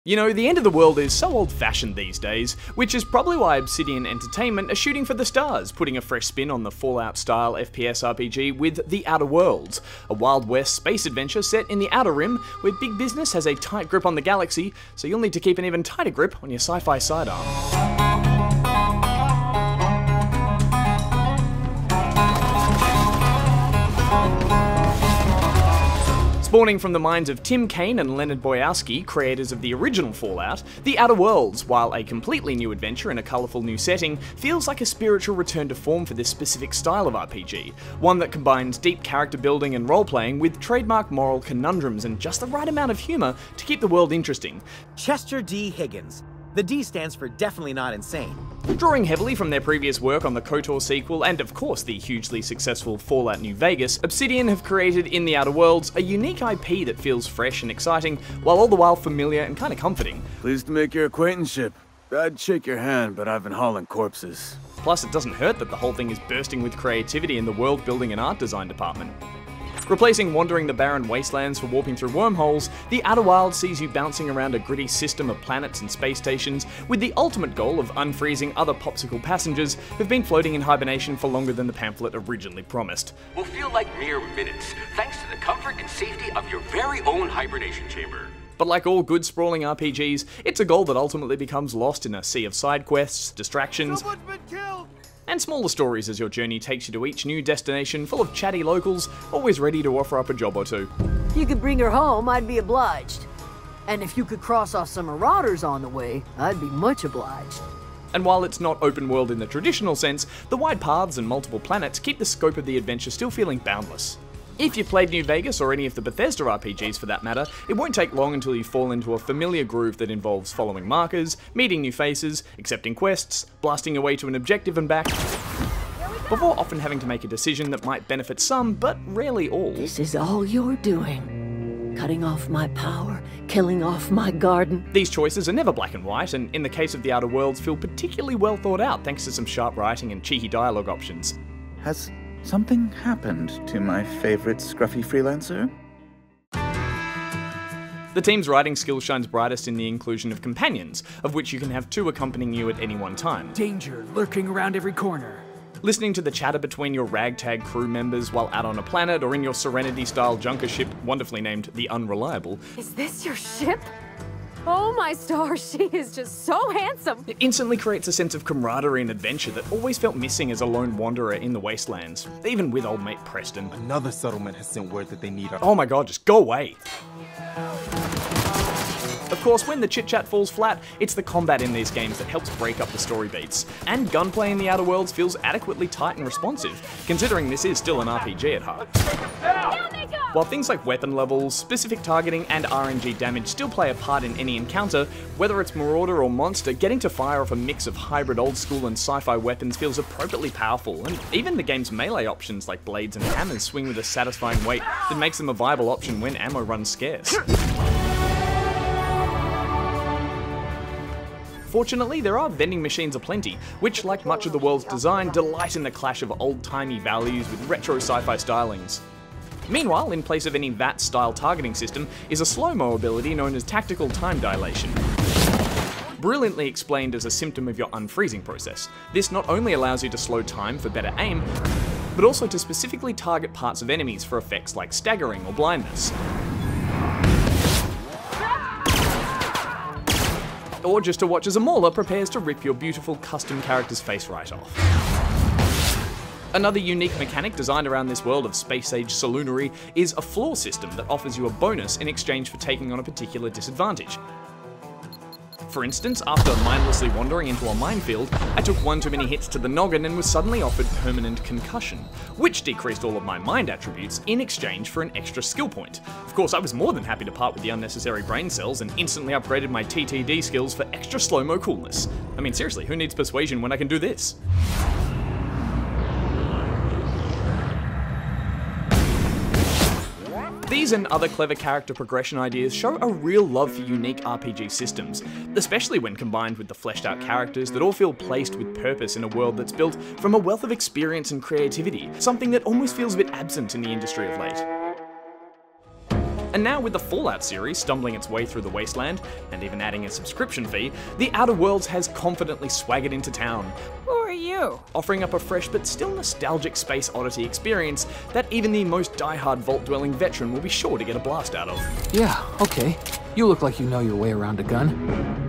You know, the end of the world is so old-fashioned these days, which is probably why Obsidian Entertainment are shooting for the stars, putting a fresh spin on the Fallout-style FPS RPG with The Outer Worlds, a Wild West space adventure set in the Outer Rim, where big business has a tight grip on the galaxy, so you'll need to keep an even tighter grip on your sci-fi sidearm. Spawning from the minds of Tim Kaine and Leonard Boyarski, creators of the original Fallout, The Outer Worlds, while a completely new adventure in a colourful new setting, feels like a spiritual return to form for this specific style of RPG, one that combines deep character building and role-playing with trademark moral conundrums and just the right amount of humour to keep the world interesting. Chester D. Higgins. The D stands for definitely not insane. Drawing heavily from their previous work on the KOTOR sequel and of course the hugely successful Fallout New Vegas, Obsidian have created in The Outer Worlds a unique IP that feels fresh and exciting, while all the while familiar and kinda comforting. Pleased to make your acquaintanceship. I'd shake your hand, but I've been hauling corpses. Plus, it doesn't hurt that the whole thing is bursting with creativity in the world building and art design department. Replacing wandering the barren wastelands for warping through wormholes, The Outer Wilds sees you bouncing around a gritty system of planets and space stations, with the ultimate goal of unfreezing other popsicle passengers who've been floating in hibernation for longer than the pamphlet originally promised. Will feel like mere minutes, thanks to the comfort and safety of your very own hibernation chamber. But like all good sprawling RPGs, it's a goal that ultimately becomes lost in a sea of side quests, distractions, and smaller stories as your journey takes you to each new destination full of chatty locals, always ready to offer up a job or two. If you could bring her home, I'd be obliged. And if you could cross off some marauders on the way, I'd be much obliged. And while it's not open world in the traditional sense, the wide paths and multiple planets keep the scope of the adventure still feeling boundless. If you've played New Vegas, or any of the Bethesda RPGs for that matter, it won't take long until you fall into a familiar groove that involves following markers, meeting new faces, accepting quests, blasting your way to an objective and back, before often having to make a decision that might benefit some, but rarely all. This is all you're doing. Cutting off my power, killing off my garden. These choices are never black and white, and in the case of The Outer Worlds feel particularly well thought out thanks to some sharp writing and cheeky dialogue options. Has something happened to my favorite scruffy freelancer? The team's writing skill shines brightest in the inclusion of companions, of which you can have two accompanying you at any one time. Danger lurking around every corner. Listening to the chatter between your ragtag crew members while out on a planet or in your Serenity-style junker ship, wonderfully named the Unreliable. Is this your ship? Oh my stars, she is just so handsome! It instantly creates a sense of camaraderie and adventure that always felt missing as a lone wanderer in the wastelands, even with old mate Preston. Another settlement has sent word that they need our— Oh my god, just go away! Of course, when the chit-chat falls flat, it's the combat in these games that helps break up the story beats. And gunplay in The Outer Worlds feels adequately tight and responsive, considering this is still an RPG at heart. While things like weapon levels, specific targeting, and RNG damage still play a part in any encounter, whether it's Marauder or Monster, getting to fire off a mix of hybrid old school and sci-fi weapons feels appropriately powerful, and even the game's melee options like blades and hammers swing with a satisfying weight that makes them a viable option when ammo runs scarce. Fortunately, there are vending machines aplenty, which, like much of the world's design, delight in the clash of old-timey values with retro sci-fi stylings. Meanwhile, in place of any VAT-style targeting system, is a slow-mo ability known as tactical time dilation. Brilliantly explained as a symptom of your unfreezing process. This not only allows you to slow time for better aim, but also to specifically target parts of enemies for effects like staggering or blindness. Or just to watch as a mauler prepares to rip your beautiful custom character's face right off. Another unique mechanic designed around this world of space-age saloonry is a floor system that offers you a bonus in exchange for taking on a particular disadvantage. For instance, after mindlessly wandering into a minefield, I took one too many hits to the noggin and was suddenly offered permanent concussion, which decreased all of my mind attributes in exchange for an extra skill point. Of course, I was more than happy to part with the unnecessary brain cells and instantly upgraded my TTD skills for extra slow-mo coolness. I mean, seriously, who needs persuasion when I can do this? These and other clever character progression ideas show a real love for unique RPG systems, especially when combined with the fleshed out characters that all feel placed with purpose in a world that's built from a wealth of experience and creativity, something that almost feels a bit absent in the industry of late. And now with the Fallout series stumbling its way through the wasteland, and even adding a subscription fee, The Outer Worlds has confidently swaggered into town, Who are you? offering up a fresh but still nostalgic Space Oddity experience that even the most die-hard vault-dwelling veteran will be sure to get a blast out of. Yeah, okay. You look like you know your way around a gun.